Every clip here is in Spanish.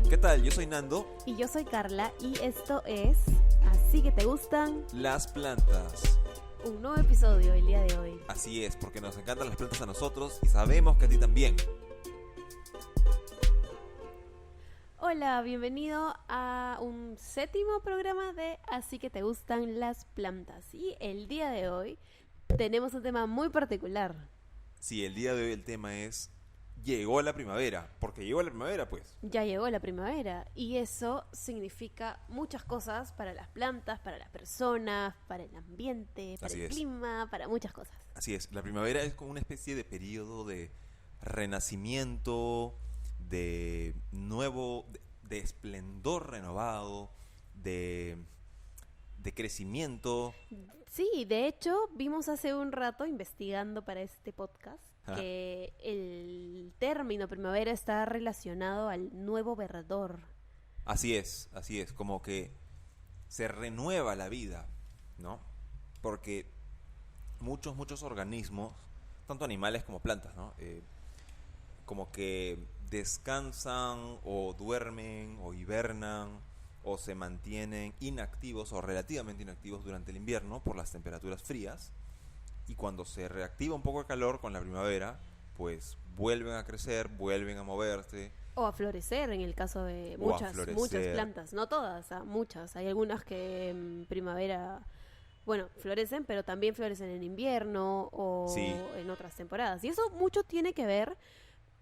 ¿Qué tal? Yo soy Nando. Y yo soy Carla y esto es Así que te gustan Las plantas. un nuevo episodio el día de hoy. Así es, porque nos encantan las plantas a nosotros y sabemos que a ti también. Hola, bienvenido a un séptimo programa de Así que te gustan las plantas. Y el día de hoy tenemos un tema muy particular. Sí, el día de hoy el tema es llegó la primavera, porque llegó la primavera pues. Ya llegó la primavera y eso significa muchas cosas para las plantas, para las personas, para el ambiente, para Así el es. clima, para muchas cosas. Así es, la primavera es como una especie de periodo de renacimiento, de nuevo, de esplendor renovado, de crecimiento. Sí, de hecho, vimos hace un rato investigando para este podcast que el término primavera está relacionado al nuevo verdor. Así es, como que se renueva la vida, ¿no? Porque muchos organismos, tanto animales como plantas, ¿no? Como que descansan o duermen o hibernan o se mantienen inactivos o relativamente inactivos durante el invierno por las temperaturas frías, y cuando se reactiva un poco el calor con la primavera, pues vuelven a crecer, vuelven a moverse. O a florecer en el caso de O a muchas florecer. plantas, no todas, muchas. Hay algunas que en primavera, bueno, florecen, pero también florecen en invierno o Sí, en otras temporadas. Y eso mucho tiene que ver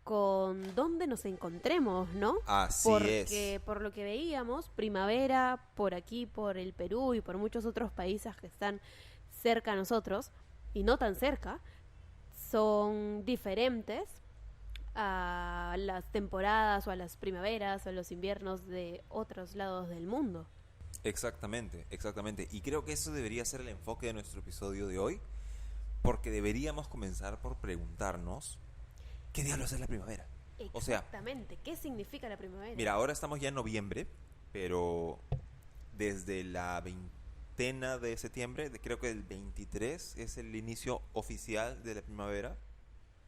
con dónde nos encontremos, ¿no? así Porque es. por lo que veíamos, primavera por aquí, por el Perú y por muchos otros países que están cerca a nosotros y no tan cerca, son diferentes a las temporadas o a las primaveras o a los inviernos de otros lados del mundo. Exactamente, exactamente. Y creo que eso debería ser el enfoque de nuestro episodio de hoy, porque deberíamos comenzar por preguntarnos, ¿qué diablos es la primavera? O sea, Exactamente, ¿qué significa la primavera? mira, ahora estamos ya en noviembre, pero desde la veintena de septiembre, creo que el 23 es el inicio oficial de la primavera.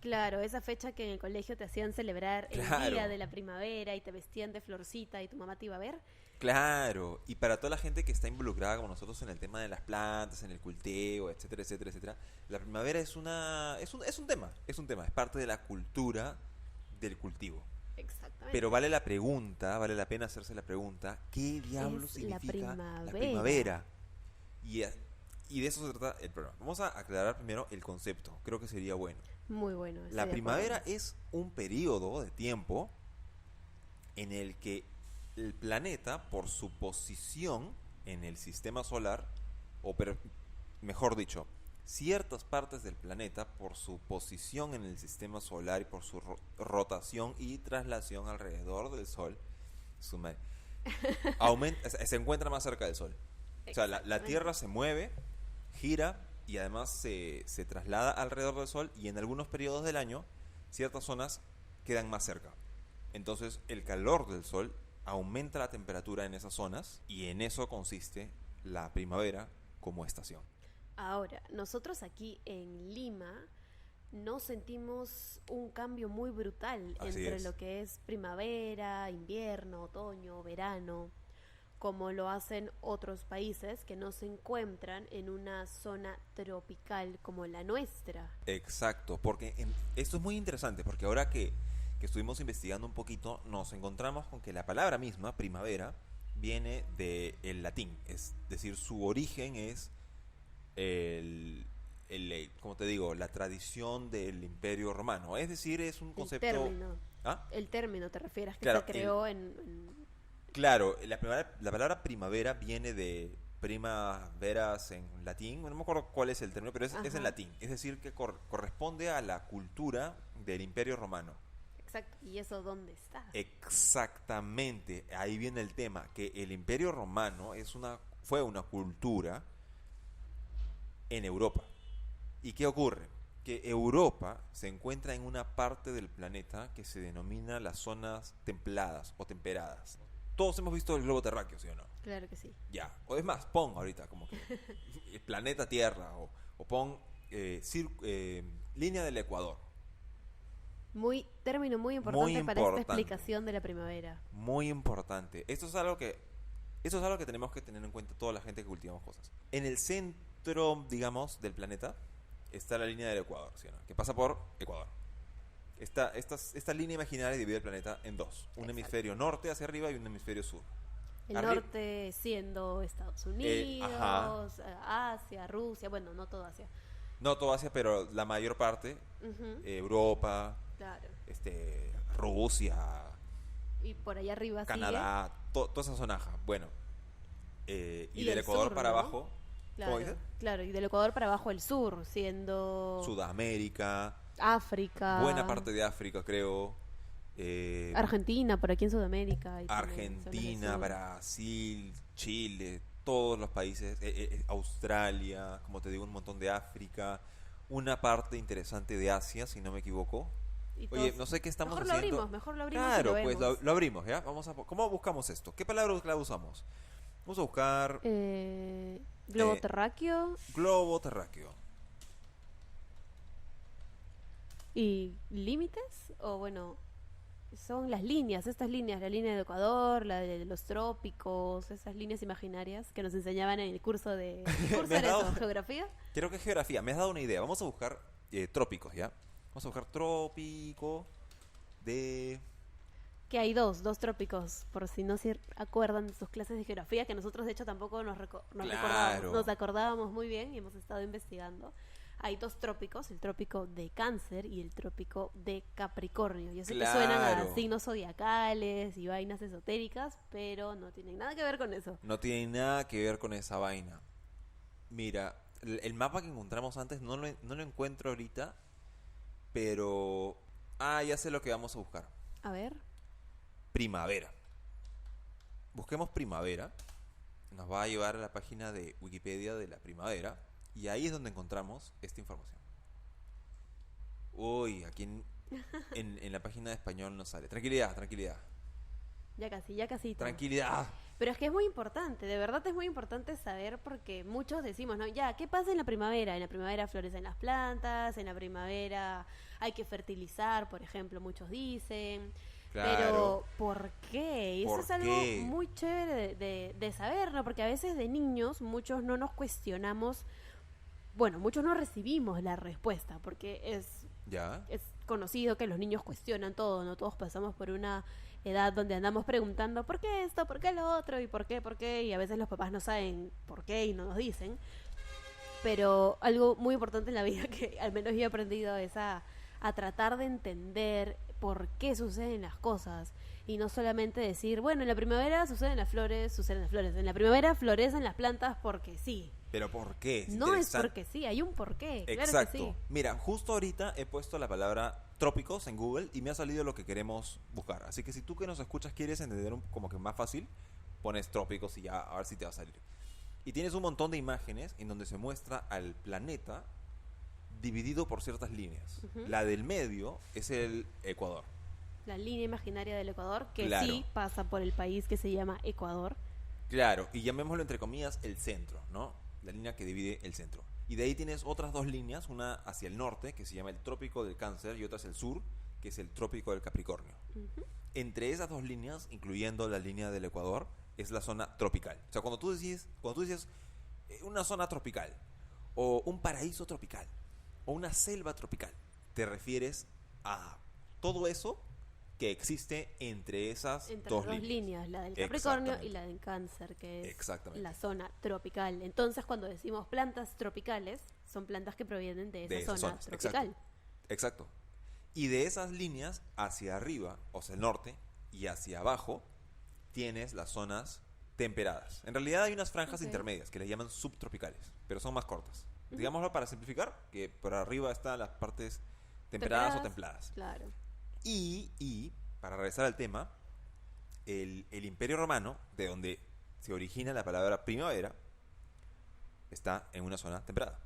Claro, esa fecha que en el colegio te hacían celebrar el Claro. día de la primavera y te vestían de florcita y tu mamá te iba a ver. Claro, y para toda la gente que está involucrada como nosotros en el tema de las plantas, en el cultivo, etcétera, etcétera, etcétera, la primavera es es un tema, es parte de la cultura del cultivo. Exactamente. Pero vale la pena hacerse la pregunta, ¿qué diablos Es la significa la primavera. primavera? Y, y de eso se trata el programa. Vamos a aclarar primero el concepto, creo que sería bueno. Muy bueno. estoy La de primavera acuerdo. es un periodo de tiempo en el que el planeta, por su posición en el sistema solar, mejor dicho, ciertas partes del planeta, por su posición en el sistema solar y por su rotación y traslación alrededor del Sol, se encuentra más cerca del Sol. O sea, la Exactamente. Tierra se mueve, gira y además se traslada alrededor del Sol, y en algunos periodos del año ciertas zonas quedan más cerca. Entonces el calor del Sol aumenta la temperatura en esas zonas, y en eso consiste la primavera como estación. Ahora, nosotros aquí en Lima no sentimos un cambio muy brutal Así entre es. lo que es primavera, invierno, otoño, verano, como lo hacen otros países que no se encuentran en una zona tropical como la nuestra. Exacto, porque esto es muy interesante, porque ahora que estuvimos investigando un poquito, nos encontramos con que la palabra misma, primavera, viene del latín, es decir, su origen es como te digo, la tradición del Imperio Romano, es decir, es un El concepto... término. ¿Ah? El término, ¿te refieres que Claro, se creó claro, la palabra primavera viene de primaveras en latín, no me acuerdo cuál es el término, pero es en Ajá. latín, es decir, que corresponde a la cultura del Imperio Romano. Exacto. ¿Y eso dónde está? Exactamente, ahí viene el tema, que el Imperio Romano fue una cultura en Europa. ¿Y qué ocurre? Que Europa se encuentra en una parte del planeta que se denomina las zonas templadas o temperadas. Todos hemos visto el globo terráqueo, ¿sí o no? Claro que sí. Ya, o es más, pon ahorita como que el planeta Tierra, o pon línea del Ecuador. Término muy Muy importante para esta importante. explicación de la primavera. Muy importante. Esto es algo que tenemos que tener en cuenta toda la gente que cultivamos cosas. En el centro, digamos, del planeta está la línea del Ecuador, ¿sí o no? Que pasa por Ecuador. Esta línea imaginaria divide el planeta en dos. Un Exacto. hemisferio norte hacia arriba y un hemisferio sur. El Arri- norte siendo Estados ajá. Unidos, Asia, Rusia, bueno, no todo Asia. No todo Asia, pero la mayor parte. Ujú, Europa, claro. Rusia, Y por allá arriba Canadá, toda esa zonaja. Bueno, y Y del el Ecuador sur, para ¿no? abajo, ¿cómo Claro, dices? claro. Y del Ecuador para abajo el sur, siendo Sudamérica, África, buena parte de África, creo. Argentina, por aquí en Sudamérica. Y también zonas del Argentina, sur. Brasil, Chile, todos los países, Australia, como te digo, un montón de África, una parte interesante de Asia, si no me equivoco. Y Oye, todos- no sé qué estamos mejor haciendo. mejor lo abrimos y Claro, lo pues vemos. lo abrimos, ¿ya? ¿Cómo buscamos esto? ¿Qué palabra clave usamos? Vamos a buscar Globo eh, terráqueo globo terráqueo. y límites, o bueno, son las líneas, estas líneas, la línea de Ecuador, la de los trópicos, esas líneas imaginarias que nos enseñaban en el curso de... ¿Qué curso Me has era dado- eso? ¿Geografía? Creo que es geografía. Me has dado una idea. Vamos a buscar trópicos, ¿ya? Vamos a buscar trópico de... Que hay dos trópicos, por si no se acuerdan de sus clases de geografía, que nosotros de hecho tampoco Claro. nos acordábamos muy bien y hemos estado investigando. Hay dos trópicos, el trópico de Cáncer y el trópico de Capricornio. Yo sé que suenan Claro. a signos zodiacales y vainas esotéricas, pero no tienen nada que ver con eso. No tiene nada que ver con esa vaina. Mira, el mapa que encontramos antes no lo encuentro ahorita, pero... Ah, ya sé lo que vamos a buscar. A ver, Primavera. Busquemos primavera. Nos va a llevar a la página de Wikipedia de la primavera. Y ahí es donde encontramos esta información. Uy, aquí en la página de español no sale. Tranquilidad, tranquilidad. ya casi. Tranquilidad. Pero es que es muy importante, de verdad es muy importante saber porque muchos decimos, ¿no? Ya, ¿qué pasa en la primavera? En la primavera florecen las plantas, en la primavera hay que fertilizar, por ejemplo, muchos dicen. Claro. Pero, ¿por qué? Y eso ¿Por es algo qué? muy chévere de saber, ¿no? Porque a veces de niños muchos no nos cuestionamos, bueno, muchos no recibimos la respuesta, porque ¿Ya? es conocido que los niños cuestionan todo, ¿no? Todos pasamos por una edad donde andamos preguntando ¿por qué esto? ¿Por qué lo otro? ¿Y por qué? Y a veces los papás no saben por qué y no nos dicen. Pero algo muy importante en la vida que al menos yo he aprendido es a tratar de entender por qué suceden las cosas. Y no solamente decir, bueno, en la primavera suceden las flores. En la primavera florecen las plantas porque sí. ¿Pero por qué? Es No es interesante. porque sí, hay un porqué. Claro Exacto. que sí. Mira, justo ahorita he puesto la palabra trópicos en Google y me ha salido lo que queremos buscar. Así que si tú que nos escuchas quieres entender como que más fácil, pones trópicos y ya a ver si te va a salir. Y tienes un montón de imágenes en donde se muestra al planeta dividido por ciertas líneas. Ujú. La del medio es el Ecuador. La línea imaginaria del Ecuador, que Claro. sí pasa por el país que se llama Ecuador. Claro, y llamémoslo entre comillas el centro, ¿no? La línea que divide el centro. Y de ahí tienes otras dos líneas, una hacia el norte, que se llama el Trópico del Cáncer, y otra hacia el sur, que es el Trópico del Capricornio. Ujú. Entre esas dos líneas, incluyendo la línea del Ecuador, es la zona tropical. O sea, cuando tú dices una zona tropical, o un paraíso tropical, o una selva tropical, te refieres a todo eso que existe entre esas Entre dos las dos líneas. líneas, la del Capricornio y Exactamente. la del Cáncer, que es Exactamente. la zona tropical. Entonces, cuando decimos plantas tropicales, son plantas que provienen de esa De esas zona zonas, tropical. Exacto. Y de esas líneas hacia arriba, o sea, el norte, y hacia abajo, tienes las zonas temperadas. En realidad hay unas franjas Ok. intermedias que les llaman subtropicales, pero son más cortas. Ujú. Digámoslo para simplificar, que por arriba están las partes temperadas o templadas. Claro. Y para regresar al tema, el Imperio Romano, de donde se origina la palabra primavera, está en una zona temperada,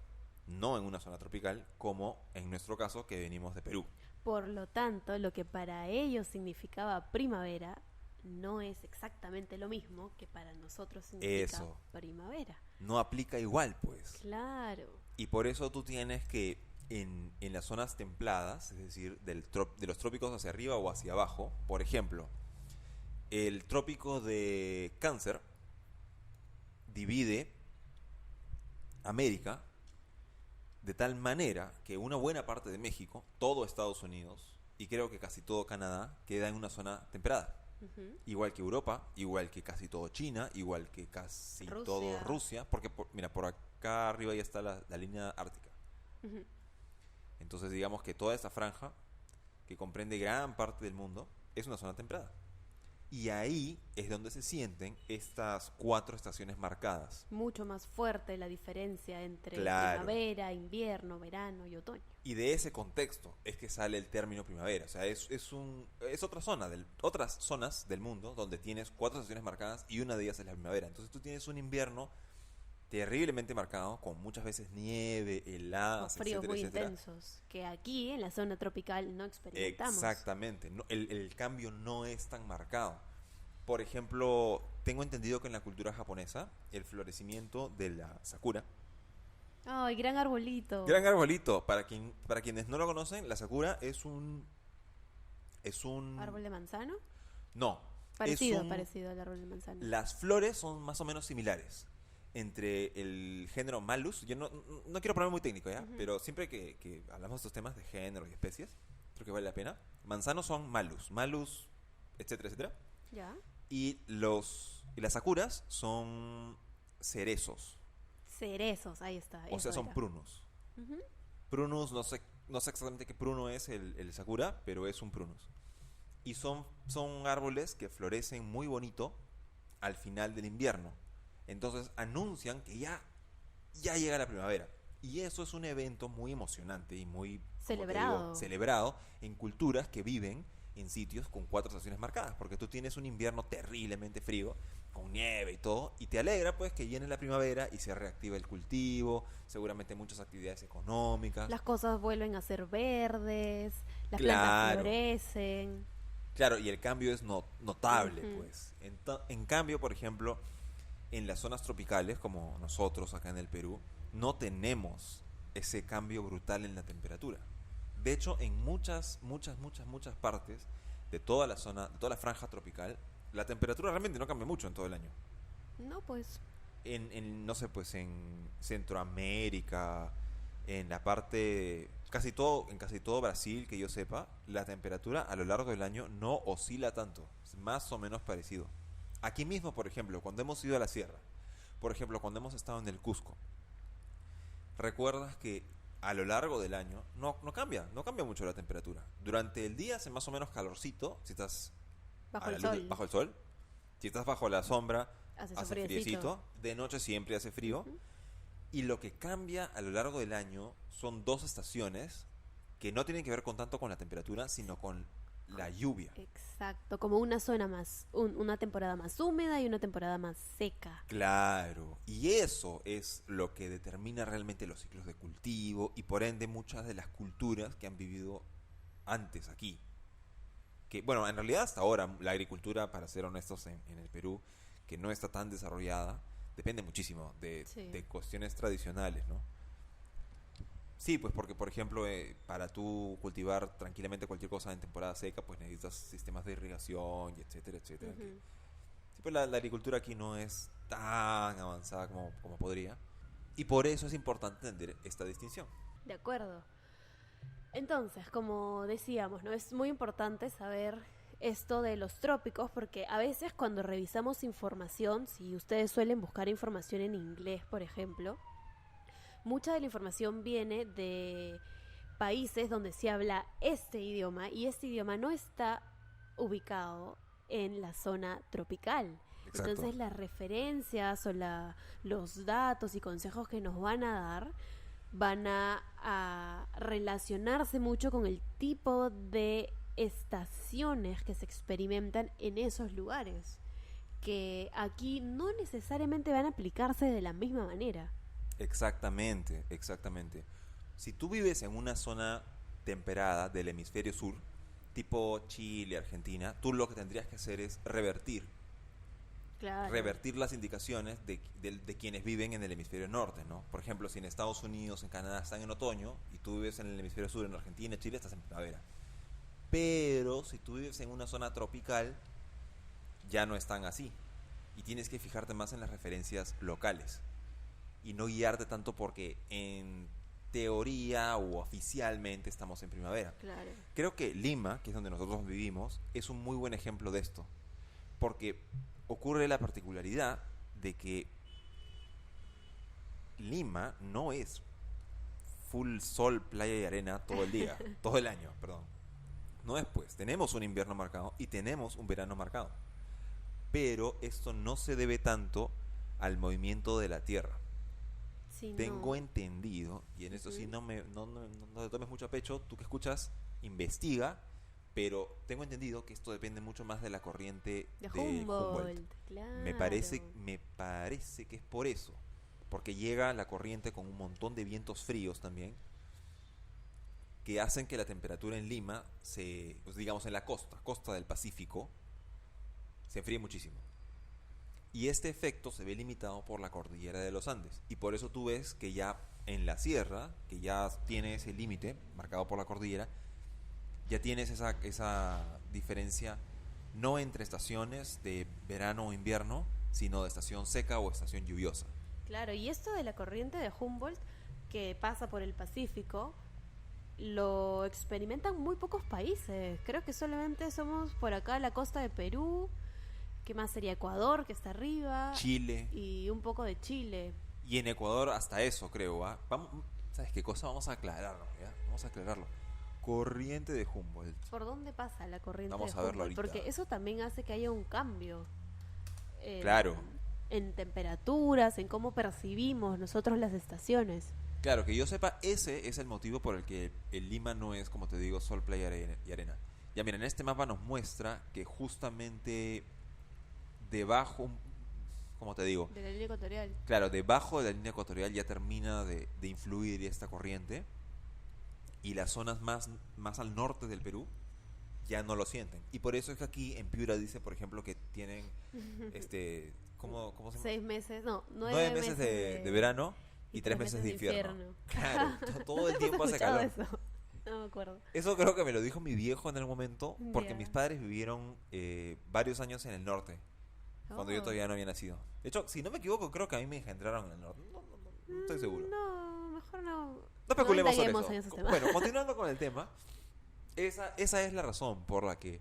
no en una zona tropical, como en nuestro caso que venimos de Perú. Por lo tanto, lo que para ellos significaba primavera no es exactamente lo mismo que para nosotros significa Eso. primavera. No aplica igual, pues. Claro. Y por eso tú tienes que en las zonas templadas, es decir, de los trópicos hacia arriba o hacia abajo. Por ejemplo, el trópico de Cáncer divide América de tal manera que una buena parte de México, todo Estados Unidos y creo que casi todo Canadá queda en una zona temperada. Ujú. Igual que Europa, igual que casi todo China, igual que casi Rusia. todo Rusia, porque mira, por acá arriba ya está la línea ártica. Ujú. Entonces digamos que toda esta franja, que comprende gran parte del mundo, es una zona temperada. Y ahí es donde se sienten estas 4 estaciones marcadas. Mucho más fuerte la diferencia entre Claro. primavera, invierno, verano y otoño. Y de ese contexto es que sale el término primavera. O sea, es otra zona, otras zonas del mundo donde tienes 4 estaciones marcadas y una de ellas es la primavera. Entonces tú tienes un invierno terriblemente marcado, con muchas veces nieve, Con heladas, fríos etcétera, muy etcétera. intensos, que aquí en la zona tropical no experimentamos. Exactamente. El cambio no es tan marcado. Por ejemplo, tengo entendido que en la cultura japonesa, el florecimiento de la sakura. Ay, gran arbolito. Gran arbolito. Para quienes no lo conocen, la sakura es un... ¿Árbol de manzano? No. Parecido al árbol de manzano. Las flores son más o menos similares. Entre el género Malus, yo no quiero ponerme muy técnico, ¿ya? Ujú. Pero siempre que hablamos de estos temas de género y especies, creo que vale la pena. Manzanos son Malus, etcétera, etcétera. ¿Ya? Y las sakuras son cerezos, Cerezos, ahí está. o sea, eso son era. prunus. Ujú. Prunus, no sé exactamente qué pruno es el sakura, pero es un prunus. Y son árboles que florecen muy bonito al final del invierno. Entonces anuncian que ya llega la primavera. Y eso es un evento muy emocionante y muy como te Celebrado. digo, celebrado en culturas que viven en sitios con 4 estaciones marcadas. Porque tú tienes un invierno terriblemente frío, con nieve y todo, y te alegra pues que viene la primavera y se reactiva el cultivo, seguramente muchas actividades económicas. Las cosas vuelven a ser verdes, las plantas Claro. florecen. Claro, y el cambio es notable, Ujú. pues. En cambio, por ejemplo, en las zonas tropicales, como nosotros acá en el Perú, no tenemos ese cambio brutal en la temperatura. De hecho, en muchas partes de toda la zona, de toda la franja tropical, la temperatura realmente no cambia mucho en todo el año. No, pues. No sé, pues en Centroamérica, en la parte, en casi todo Brasil, que yo sepa, la temperatura a lo largo del año no oscila tanto, es más o menos parecido. Aquí mismo, por ejemplo, cuando hemos ido a la sierra, por ejemplo, cuando hemos estado en el Cusco, recuerdas que a lo largo del año no cambia mucho la temperatura. Durante el día hace más o menos calorcito, si estás Bajo a la el luz sol. bajo el sol. Si estás bajo la sombra, Hace su hace friecito. friecito. De noche siempre hace frío. Ujú. Y lo que cambia a lo largo del año son 2 estaciones que no tienen que ver con tanto con la temperatura, sino con la lluvia. Exacto, como una zona más, una temporada más húmeda y una temporada más seca. Claro, y eso es lo que determina realmente los ciclos de cultivo y por ende muchas de las culturas que han vivido antes aquí. Que, bueno, en realidad hasta ahora la agricultura, para ser honestos, en el Perú, que no está tan desarrollada, depende muchísimo Sí. de cuestiones tradicionales, ¿no? Sí, pues porque, por ejemplo, para tú cultivar tranquilamente cualquier cosa en temporada seca, pues necesitas sistemas de irrigación y etcétera, etcétera. Ujú. Sí, pues la agricultura aquí no es tan avanzada como podría. Y por eso es importante entender esta distinción. De acuerdo. Entonces, como decíamos, ¿no? Es muy importante saber esto de los trópicos porque a veces cuando revisamos información, si ustedes suelen buscar información en inglés, por ejemplo, mucha de la información viene de países donde se habla este idioma y este idioma no está ubicado en la zona tropical. Exacto. Entonces las referencias o los datos y consejos que nos van a dar van a relacionarse mucho con el tipo de estaciones que se experimentan en esos lugares, que aquí no necesariamente van a aplicarse de la misma manera. Exactamente, exactamente. Si tú vives en una zona temperada del hemisferio sur, tipo Chile, Argentina, tú lo que tendrías que hacer es revertir Claro. revertir las indicaciones de quienes viven en el hemisferio norte, ¿no? Por ejemplo, si en Estados Unidos, en Canadá están en otoño y tú vives en el hemisferio sur, en Argentina, Chile, estás en primavera. Pero si tú vives en una zona tropical, ya no están así. Y tienes que fijarte más en las referencias locales y no guiarte tanto porque en teoría o oficialmente estamos en primavera. Claro. Creo que Lima, que es donde nosotros vivimos, es un muy buen ejemplo de esto, porque ocurre la particularidad de que Lima no es full sol, playa y arena todo el día, todo el año, perdón. No es pues, tenemos un invierno marcado y tenemos un verano marcado. Pero esto no se debe tanto al movimiento de la Tierra. Sí, Tengo no. entendido, y en esto sí Ujú. no te tomes mucho a pecho, tú que escuchas, investiga, pero tengo entendido que esto depende mucho más de la corriente De de Humboldt. Humboldt, claro. Me parece que es por eso, porque llega la corriente con un montón de vientos fríos también, que hacen que la temperatura en Lima, pues digamos en la costa del Pacífico, se enfríe muchísimo. Y este efecto se ve limitado por la cordillera de los Andes. Y por eso tú ves que ya en la sierra, que ya tiene ese límite marcado por la cordillera, ya tienes esa diferencia no entre estaciones de verano o invierno, sino de estación seca o estación lluviosa. Claro, y esto de la corriente de Humboldt que pasa por el Pacífico lo experimentan muy pocos países. Creo que solamente somos por acá la costa de Perú, que más sería Ecuador, que está arriba, Chile y un poco de Chile. y en Ecuador hasta eso creo, ¿va? Vamos, ¿sabes qué cosa? Vamos a aclararlo, ¿ya? Vamos a aclararlo. Corriente de Humboldt. ¿Por dónde pasa la corriente Vamos de a verlo Humboldt? ahorita. Porque eso también hace que haya un cambio en, Claro. en temperaturas, en cómo percibimos nosotros las estaciones. Claro, que yo sepa, ese es el motivo por el que el Lima no es, como te digo, sol, playa y arena. Ya mira, en este mapa nos muestra que justamente debajo, como te digo, De la línea ecuatorial. claro, debajo de la línea ecuatorial ya termina de influir esta corriente y las zonas más al norte del Perú ya no lo sienten. Y por eso es que aquí en Piura dice, por ejemplo, que tienen, ¿cómo se llama? 6 meses, no, 9 meses de verano y 3 meses de infierno. Claro, todo el tiempo hace escuchado calor. eso. No me acuerdo. Eso creo que me lo dijo mi viejo en el momento, porque Ya. mis padres vivieron varios años en el norte, cuando yo Oh. todavía no había nacido. De hecho, si no me equivoco, creo que a mí me engendraron en el norte. No estoy seguro. No, mejor no. No especulemos sobre indaguemos eso. en esos temas. Bueno, continuando con el tema, esa es la razón por la que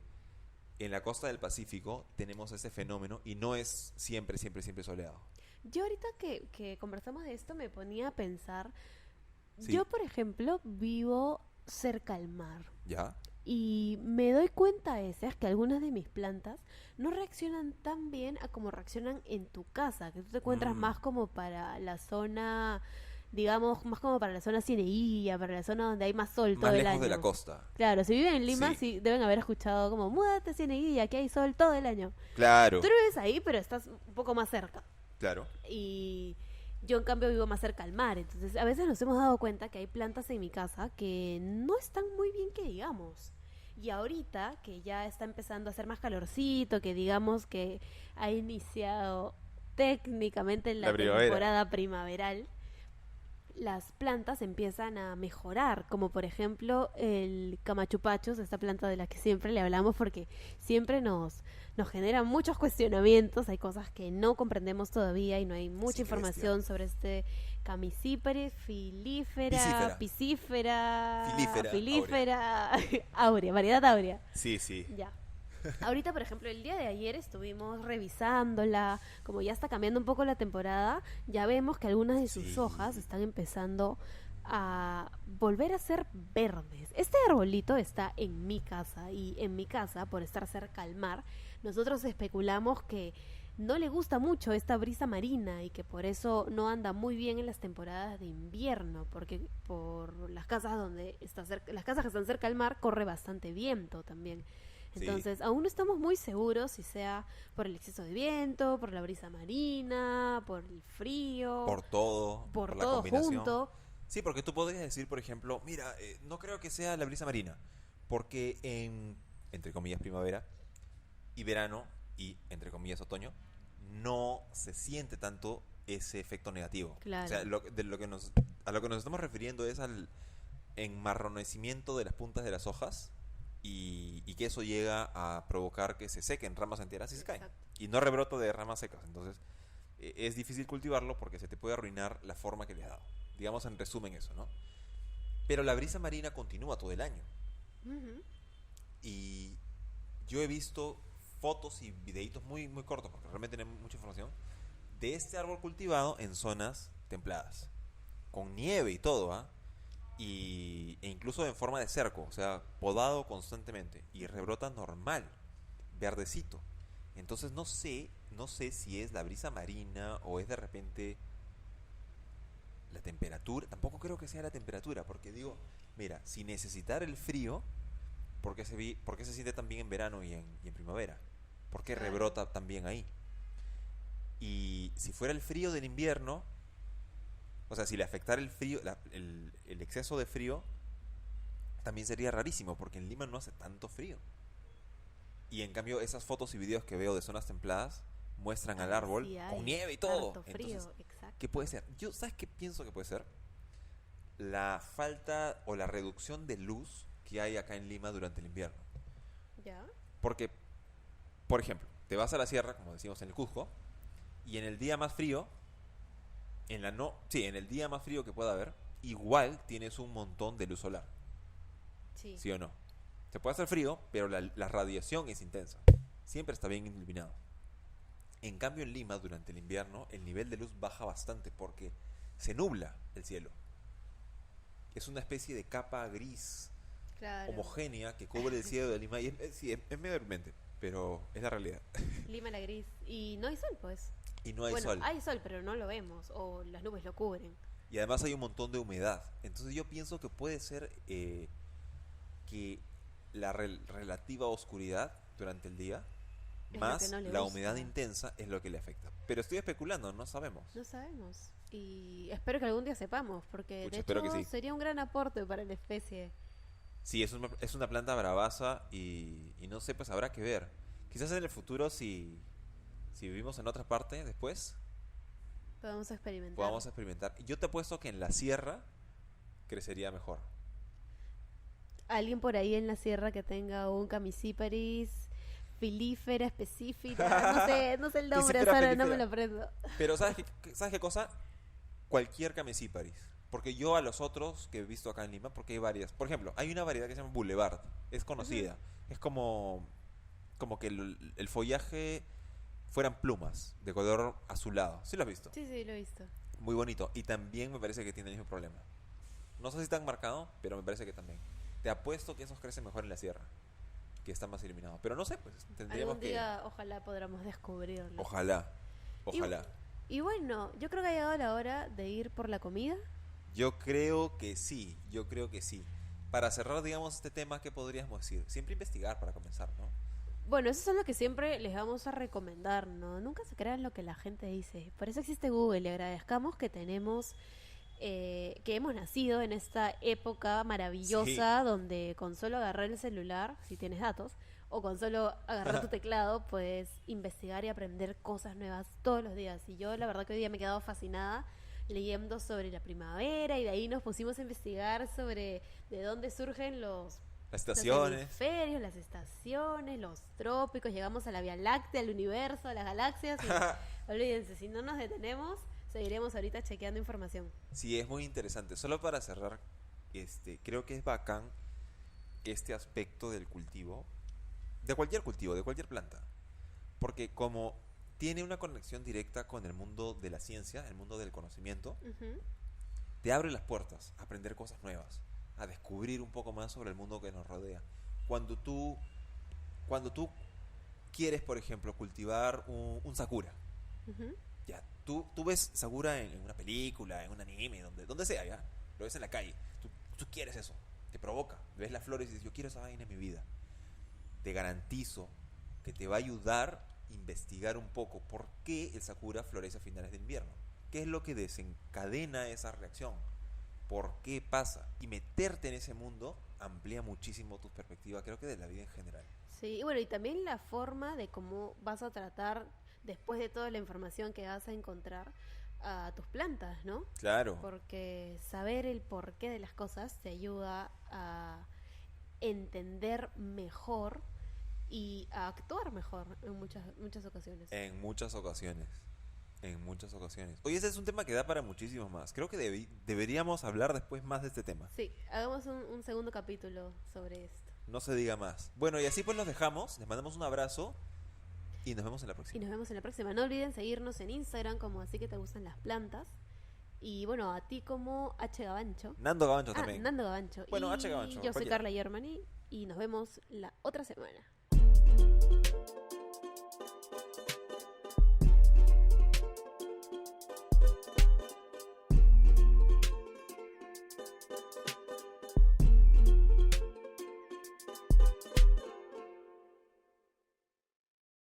en la costa del Pacífico tenemos ese fenómeno y no es siempre, siempre, siempre soleado. Yo ahorita que conversamos de esto me ponía a pensar, Sí. yo por ejemplo vivo cerca al mar ¿Ya? y me doy cuenta a veces que algunas de mis plantas no reaccionan tan bien a como reaccionan en tu casa, que tú te encuentras Mm. más como para la zona, digamos, más como para la zona cineilla, para la zona donde hay más sol Más todo el lejos año. de la costa. Claro, si viven en Lima, Sí. sí deben haber escuchado como, múdate a Cieneguilla, aquí hay sol todo el año. Claro, Tú no vives ahí, pero estás un poco más cerca. claro. Y yo en cambio vivo más cerca al mar, entonces a veces nos hemos dado cuenta que hay plantas en mi casa que no están muy bien que digamos. Y ahorita que ya está empezando a hacer más calorcito, que digamos que ha iniciado técnicamente la La primavera. temporada primaveral, las plantas empiezan a mejorar, como por ejemplo el camachupachos, esta planta de la que siempre le hablamos porque siempre nos genera muchos cuestionamientos, hay cosas que no comprendemos todavía y no hay mucha Sí, información sobre este Camicíperes, filífera, Piscífera. piscífera, Filífera, filífera, áurea, variedad áurea. Sí, sí. Ya. Ahorita, por ejemplo, el día de ayer estuvimos revisándola, como ya está cambiando un poco la temporada, ya vemos que algunas de sus Sí. hojas están empezando a volver a ser verdes. Este arbolito está en mi casa y en mi casa, por estar cerca al mar, nosotros especulamos que no le gusta mucho esta brisa marina y que por eso no anda muy bien en las temporadas de invierno, porque por las casas donde está cerca, las casas que están cerca al mar corre bastante viento también. Sí. Entonces, aún no estamos muy seguros si sea por el exceso de viento, por la brisa marina, por el frío, Por todo, por la todo combinación. junto. Sí, porque tú podrías decir, por ejemplo, mira, no creo que sea la brisa marina, porque entre comillas, primavera y verano y, entre comillas, otoño, no se siente tanto ese efecto negativo. Claro. O sea, a lo que nos estamos refiriendo es al enmarronecimiento de las puntas de las hojas y que eso llega a provocar que se sequen ramas enteras y se caen. Exacto. Y no rebrota de ramas secas. Entonces, es difícil cultivarlo porque se te puede arruinar la forma que le has dado. Digamos en resumen eso, ¿no? Pero la brisa marina continúa todo el año. Ujú. Y yo he visto fotos y videitos muy, muy cortos, porque realmente no hay mucha información, de este árbol cultivado en zonas templadas, con nieve y todo, ¿ah? E incluso en forma de cerco, o sea, podado constantemente, y rebrota normal, verdecito. Entonces no sé si es la brisa marina o es de repente la temperatura. Tampoco creo que sea la temperatura, porque digo, mira, si necesitar el frío, por qué se siente tan bien en verano y en primavera? ¿Por qué Claro. rebrota también ahí? Y si fuera el frío del invierno, o sea, si le afectara el frío, el exceso de frío, también sería rarísimo, porque en Lima no hace tanto frío. Y en cambio, esas fotos y videos que veo de zonas templadas muestran al Ah, árbol sí con hay. nieve y todo. Harto frío, Entonces, ¿qué exacto. puede ser? Yo, ¿sabes qué pienso que puede ser? La falta o la reducción de luz que hay acá en Lima durante el invierno. ¿Ya? Porque, por ejemplo, te vas a la sierra, como decimos en el Cusco, y en el día más frío, en el día más frío que pueda haber, igual tienes un montón de luz solar, Sí. ¿sí o no? Se puede hacer frío, pero la radiación es intensa. Siempre está bien iluminado. En cambio, en Lima, durante el invierno, el nivel de luz baja bastante porque se nubla el cielo. Es una especie de capa gris Claro. homogénea que cubre el cielo de Lima y sí, es medio deprimente, pero es la realidad. Lima la gris. Y no hay sol, pues. Y no hay Bueno, sol. hay sol, pero no lo vemos. O las nubes lo cubren. Y además hay un montón de humedad. Entonces yo pienso que puede ser que la relativa oscuridad durante el día Es lo que más no le la humedad gusta. intensa es lo que le afecta. Pero estoy especulando, no sabemos. No sabemos. Y espero que algún día sepamos, porque Pucha, de espero que hecho sí. sería un gran aporte para la especie. Sí, es una planta bravaza y no sé, pues habrá que ver. Quizás en el futuro, si vivimos en otra parte después, Podemos experimentar. podamos experimentar. Yo te apuesto que en la sierra crecería mejor. Alguien por ahí en la sierra que tenga un Camisiparis filífera específica. No sé el nombre, Piscifera ahora no me lo felífera. aprendo. Pero ¿sabes qué cosa? Cualquier camesiparis. Porque yo a los otros que he visto acá en Lima, porque hay varias. Por ejemplo, hay una variedad que se llama Boulevard. Es Ujú. conocida. Es como que el follaje fueran plumas de color azulado. ¿Sí lo has visto? Sí, sí, lo he visto. Muy bonito. Y también me parece que tiene el mismo problema. No sé si tan marcado, pero me parece que también. Te apuesto que esos crecen mejor en la sierra, que está más iluminado. Pero no sé, pues tendríamos Algún que... día ojalá podamos descubrirlo. Ojalá, Y, ojalá. y bueno, yo creo que ha llegado la hora de ir por la comida. Yo creo que sí, yo creo que sí. Para cerrar, digamos, este tema, ¿qué podríamos decir? Siempre investigar para comenzar, ¿no? Bueno, eso es lo que siempre les vamos a recomendar, ¿no? Nunca se crean lo que la gente dice. Por eso existe Google y agradezcamos que tenemos, que hemos nacido en esta época Sí. maravillosa donde con solo agarrar el celular, si tienes datos, o con solo agarrar tu teclado, puedes investigar y aprender cosas nuevas todos los días. Y yo la verdad que hoy día me he quedado fascinada leyendo sobre la primavera y de ahí nos pusimos a investigar sobre de dónde surgen Las los estaciones. hemisferios, las estaciones, los trópicos, llegamos a la Vía Láctea, al universo, a las galaxias y olvídense, si no nos detenemos, seguiremos ahorita chequeando información. Sí, es muy interesante. Solo para cerrar, creo que es bacán este aspecto del cultivo, de cualquier planta, porque como tiene una conexión directa con el mundo de la ciencia, el mundo del conocimiento, Ujú. te abre las puertas a aprender cosas nuevas, a descubrir un poco más sobre el mundo que nos rodea. Cuando tú, cuando tú quieres, por ejemplo, cultivar un sakura, Ujú. ya, tú ves sakura en una película, en un anime, donde sea, ya, lo ves en la calle, tú quieres eso, te provoca, ves las flores y dices, yo quiero esa vaina en mi vida. Te garantizo que te va a ayudar a investigar un poco por qué el sakura florece a finales de invierno. ¿Qué es lo que desencadena esa reacción? ¿Por qué pasa? Y meterte en ese mundo amplía muchísimo tu perspectiva, creo que de la vida en general. Sí, y bueno, y también la forma de cómo vas a tratar después de toda la información que vas a encontrar a tus plantas, ¿no? Claro. Porque saber el porqué de las cosas te ayuda a entender mejor y a actuar mejor en muchas ocasiones. En muchas ocasiones. En muchas ocasiones. Oye, ese es un tema que da para muchísimo más. Creo que deberíamos hablar después más de este tema. Sí, hagamos un segundo capítulo sobre esto. No se diga más. Bueno, y así pues los dejamos. Les mandamos un abrazo y nos vemos en la Y próxima. nos vemos en la próxima. No olviden seguirnos en Instagram como Así que te gustan las plantas. Y bueno, a ti como H. Gavancho. Nando Gavancho también. Nando Gavancho. Bueno, y H. Gavancho, yo soy cualquiera. Carla Germany y nos vemos la otra semana.